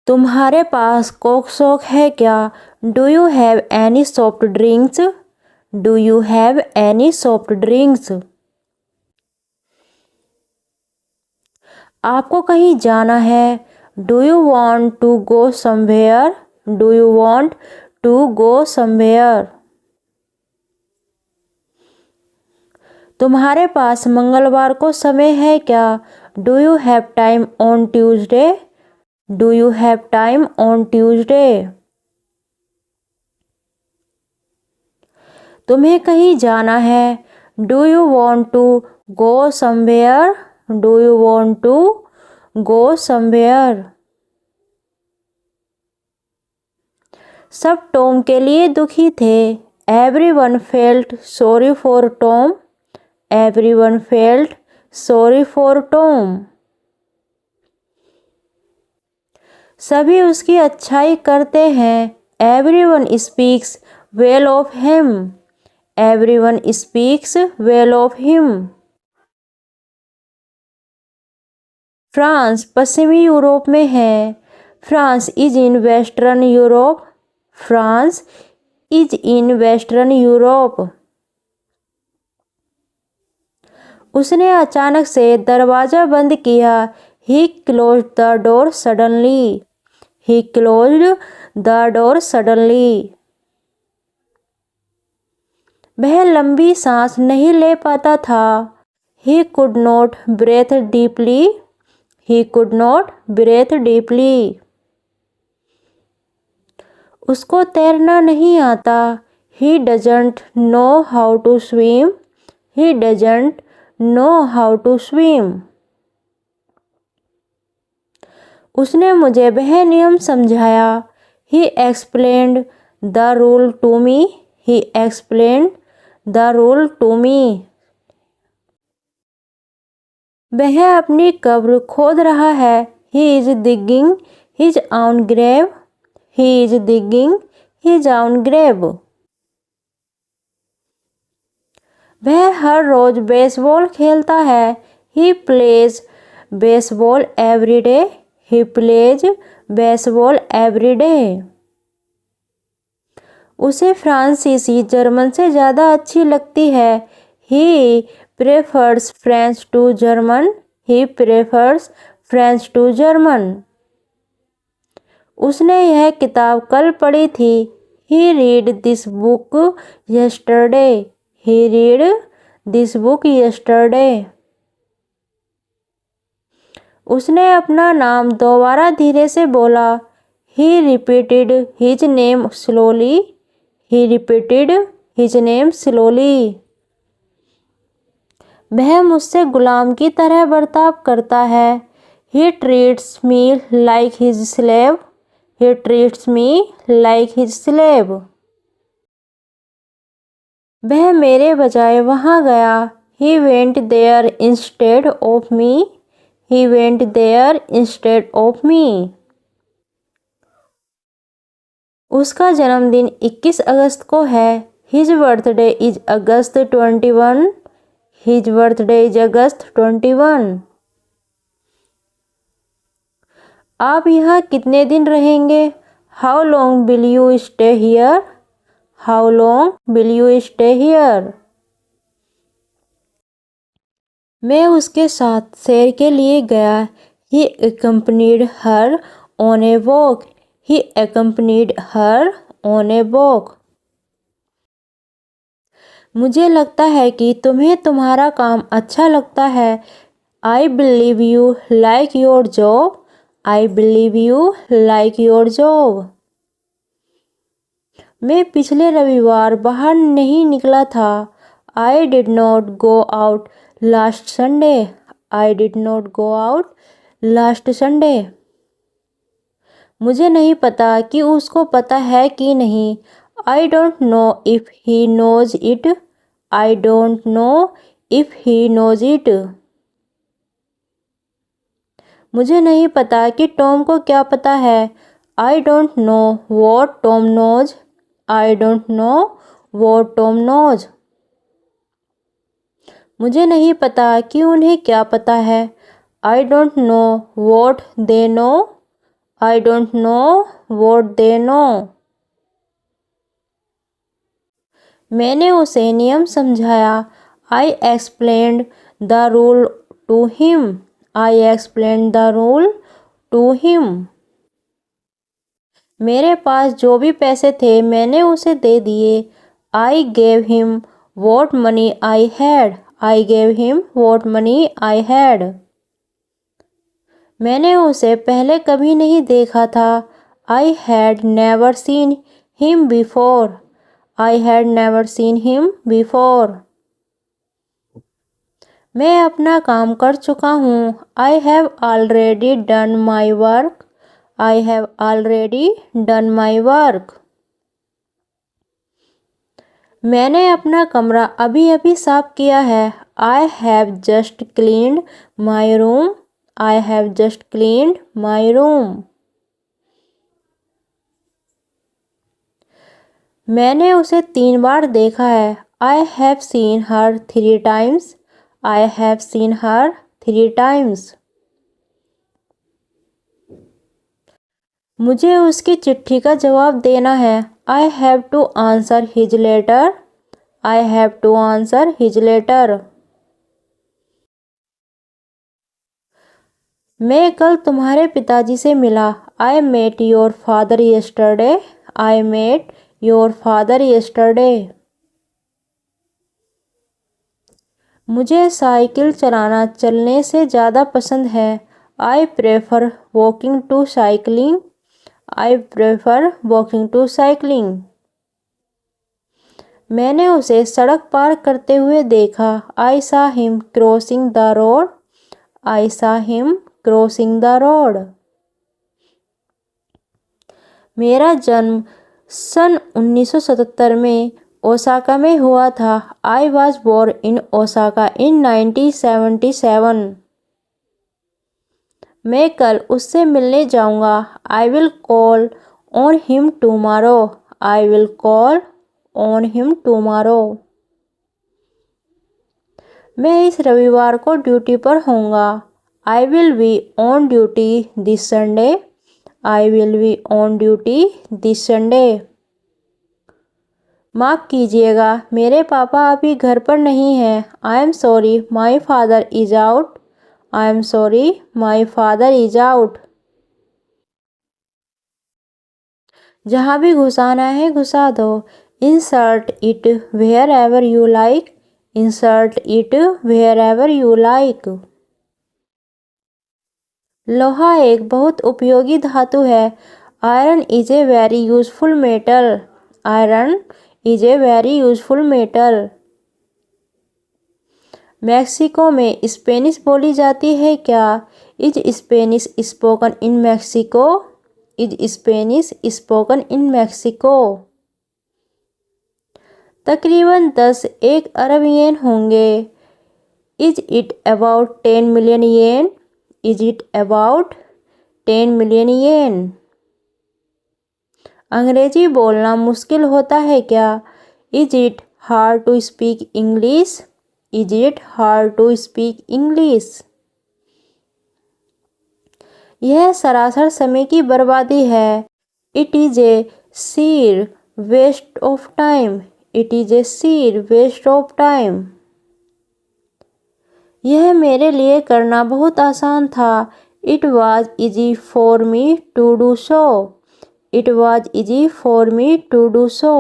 तुम्हारे पास Coke shock है क्या? Do you have any soft drinks? Do you have any soft drinks? आपको कहीं जाना है? Do you want to go somewhere? Do you want to go somewhere? तुम्हारे पास मंगलवार को समय है क्या? Do you have time on Tuesday? Do you have time on Tuesday? तुम्हें कहीं जाना है? Do you want to go somewhere? Do you want to go somewhere? सब टॉम के लिए दुखी थे। Everyone felt sorry for Tom. Everyone felt sorry for Tom. सभी उसकी अच्छाई करते हैं। Everyone speaks well of him. Everyone speaks well of him. France पश्चिमी यूरोप में है। France is in western Europe. France is in western Europe. उसने अचानक से दरवाजा बंद किया। He closed the door suddenly. He closed the door suddenly. वह लंबी सांस नहीं ले पाता था। He could not breathe deeply. He could not breathe deeply. उसको तैरना नहीं आता। He doesn't know how to swim. He doesn't know how to swim. उसने मुझे वह नियम समझाया। He explained the rule to me. He explained the rule to me. वह अपनी कब्र खोद रहा है। He is digging his own grave. He is digging his own grave. वह हर रोज बेसबॉल खेलता है। He plays baseball every day. He plays baseball every day. उसे फ्रांसीसी जर्मन से ज़्यादा अच्छी लगती है। He prefers French to German. He prefers French to German. उसने यह किताब कल पढ़ी थी। He read this book yesterday. He read this book yesterday. उसने अपना नाम दोबारा धीरे से बोला। He repeated his name slowly. He repeated his name slowly. वह मुझसे गुलाम की तरह बर्ताव करता है। He treats me like his slave. He treats me like his slave. वह मेरे बजाय वहाँ गया। He went there instead of me. He went there instead of me. उसका जन्मदिन 21 अगस्त को है। His birthday is August 21। His birthday is August 21। आप यहाँ कितने दिन रहेंगे? How long will you stay here? How long will you stay here? मैं उसके साथ सैर के लिए गया। ही accompanied her on a walk. He accompanied her on a walk. मुझे लगता है कि तुम्हें तुम्हारा काम अच्छा लगता है। I believe you like your job. I believe you like your job. मैं पिछले रविवार बाहर नहीं निकला था। I did not go out last Sunday. I did not go out last Sunday. मुझे नहीं पता कि उसको पता है कि नहीं। I don't know if he knows it. I don't know if he knows it. मुझे नहीं पता कि टॉम को क्या पता है। I don't know what Tom knows. I don't know what Tom knows. मुझे नहीं पता कि उन्हें क्या पता है। I don't know what they know. I don't know what they know. मैंने उसे नियम समझाया. I explained the rule to him. I explained the rule to him. मेरे पास जो भी पैसे थे मैंने उसे दे दिए. I gave him what money I had. I gave him what money I had. मैंने उसे पहले कभी नहीं देखा था. I had never seen him before. I had never seen him before. मैं अपना काम कर चुका हूँ. I have already done my work. I have already done my work. मैंने अपना कमरा अभी अभी साफ किया है. I have just cleaned my room. I have just cleaned my room. मैंने उसे 3 बार देखा है. I have seen her 3 times. I have seen her 3 times. मुझे उसकी चिट्ठी का जवाब देना है. I have to answer his letter. I have to answer his letter. मैं कल तुम्हारे पिताजी से मिला. I met your father yesterday. I met your father yesterday. मुझे साइकिल चलाना चलने से ज़्यादा पसंद है. I prefer walking to cycling. I prefer walking to cycling. मैंने उसे सड़क पार करते हुए देखा. I saw him crossing the road. I saw him crossing the road. मेरा जन्म सन 1977 में ओसाका में हुआ था. I was born in Osaka in 1977. मैं कल उससे मिलने जाऊंगा. I will call on him tomorrow. I will call on him tomorrow. मैं इस रविवार को ड्यूटी पर होऊंगा. I will be on duty this Sunday. I will be on duty this Sunday. माफ़ कीजिएगा मेरे पापा अभी घर पर नहीं हैं. I am sorry my father is out. I am sorry my father is out. जहाँ भी घुसाना है घुसा दो. Insert it wherever you like. Insert it wherever you like. लोहा एक बहुत उपयोगी धातु है. Iron is a very useful metal. Iron is a very useful metal. Mexico में स्पेनिश बोली जाती है क्या? Is Spanish spoken in Mexico? Is Spanish spoken in Mexico? तकरीबन 10 1 अरब येन होंगे. Is it about 10 million yen? Is it about 10 million yen? अंग्रेजी बोलना मुश्किल होता है क्या? Is it hard to speak English? Is it hard to speak English? यह सरासर समय की बर्बादी है. It is a sheer waste of time. It is a sheer waste of time. यह मेरे लिए करना बहुत आसान था. It was easy for me to do so. It was easy for me to do so.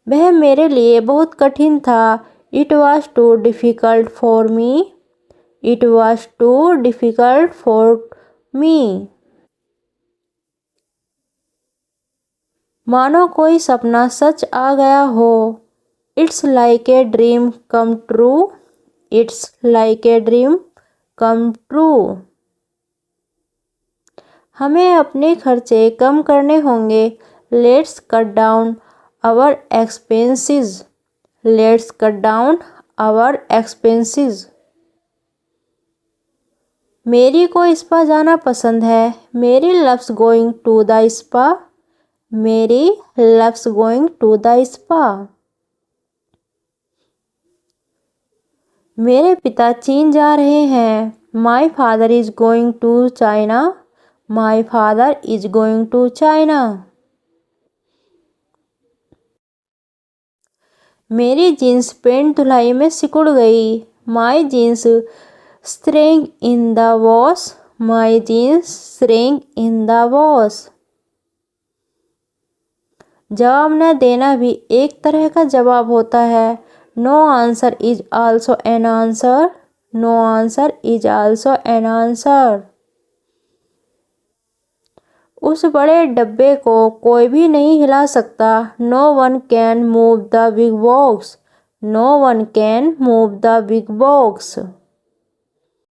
वह मेरे लिए बहुत कठिन था. It was too difficult for me. It was too difficult for me. मानो कोई सपना सच आ गया हो. It's like a dream come true. It's like a dream come true. हमें अपने खर्चे कम करने होंगे. Let's cut down our expenses. Let's cut down our expenses. मेरी को स्पा जाना पसंद है. Mary loves going to the spa. Mary loves going to the spa. मेरे पिता चीन जा रहे हैं. My father is going to China. My father is going to China. मेरी जीन्स पैंट धुलाई में सिकुड़ गई. My jeans shrank in the wash. My jeans shrank in the wash. जवाब न देना भी एक तरह का जवाब होता है. No answer is also an answer. No answer is also an answer. उस बड़े डब्बे को कोई भी नहीं हिला सकता. No one can move the big box. No one can move the big box.